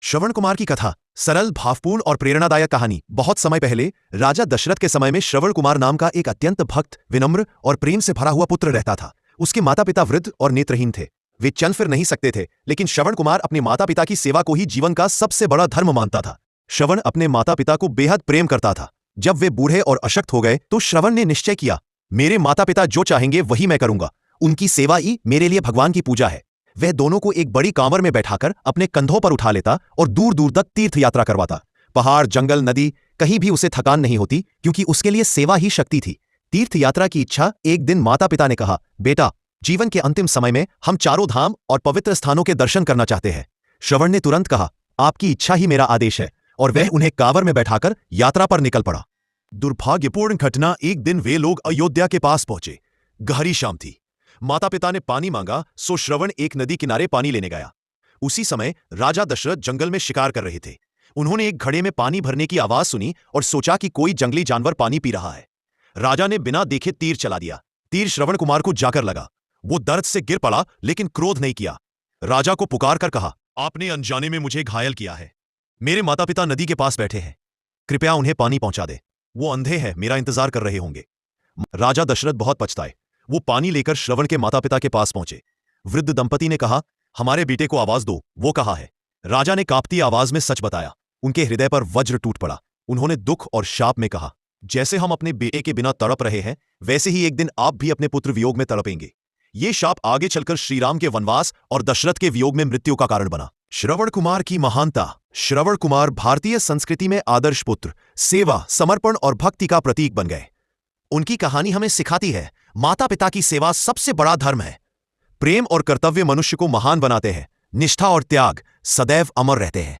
श्रवण कुमार की कथा सरल, भावपूर्ण और प्रेरणादायक कहानी। बहुत समय पहले राजा दशरथ के समय में श्रवण कुमार नाम का एक अत्यंत भक्त, विनम्र और प्रेम से भरा हुआ पुत्र रहता था। उसके माता पिता वृद्ध और नेत्रहीन थे। वे चल फिर नहीं सकते थे, लेकिन श्रवण कुमार अपने माता पिता की सेवा को ही जीवन का सबसे बड़ा धर्म मानता था। श्रवण अपने माता पिता को बेहद प्रेम करता था। जब वे बूढ़े और अशक्त हो गए तो श्रवण ने निश्चय किया, मेरे माता पिता जो चाहेंगे वही मैं करूंगा। उनकी सेवा ही मेरे लिए भगवान की पूजा है। वह दोनों को एक बड़ी कांवर में बैठाकर अपने कंधों पर उठा लेता और दूर दूर तक तीर्थ यात्रा करवाता। पहाड़, जंगल, नदी, कहीं भी उसे थकान नहीं होती, क्योंकि उसके लिए सेवा ही शक्ति थी। तीर्थ यात्रा की इच्छा एक दिन माता पिता ने कहा, बेटा, जीवन के अंतिम समय में हम चारों धाम और पवित्र स्थानों के दर्शन करना चाहते हैं। श्रवण ने तुरंत कहा, आपकी इच्छा ही मेरा आदेश है, और वह उन्हें कांवर में बैठाकर यात्रा पर निकल पड़ा। दुर्भाग्यपूर्ण घटना, एक दिन वे लोग अयोध्या के पास पहुंचे। गहरी शाम थी। माता पिता ने पानी मांगा, सो श्रवण एक नदी किनारे पानी लेने गया। उसी समय राजा दशरथ जंगल में शिकार कर रहे थे। उन्होंने एक घड़े में पानी भरने की आवाज सुनी और सोचा कि कोई जंगली जानवर पानी पी रहा है। राजा ने बिना देखे तीर चला दिया। तीर श्रवण कुमार को जाकर लगा। वो दर्द से गिर पड़ा, लेकिन क्रोध नहीं किया। राजा को पुकार कर कहा, आपने अनजाने में मुझे घायल किया है। मेरे माता पिता नदी के पास बैठे हैं, कृपया उन्हें पानी पहुंचा दे। वो अंधे हैं, मेरा इंतजार कर रहे होंगे। राजा दशरथ बहुत पछताए। वो पानी लेकर श्रवण के माता पिता के पास पहुंचे। वृद्ध दंपति ने कहा, हमारे बेटे को आवाज दो, वो कहा है। राजा ने कांपती आवाज में सच बताया। उनके हृदय पर वज्र टूट पड़ा। उन्होंने दुख और शाप में कहा, जैसे हम अपने बेटे के बिना तड़प रहे हैं, वैसे ही एक दिन आप भी अपने पुत्र वियोग में तड़पेंगे। ये शाप आगे चलकर श्रीराम के वनवास और दशरथ के वियोग में मृत्यु का कारण बना। श्रवण कुमार की महानता। श्रवण कुमार भारतीय संस्कृति में आदर्श पुत्र, सेवा, समर्पण और भक्ति का प्रतीक बन गए। उनकी कहानी हमें सिखाती है, माता पिता की सेवा सबसे बड़ा धर्म है। प्रेम और कर्तव्य मनुष्य को महान बनाते हैं। निष्ठा और त्याग सदैव अमर रहते हैं।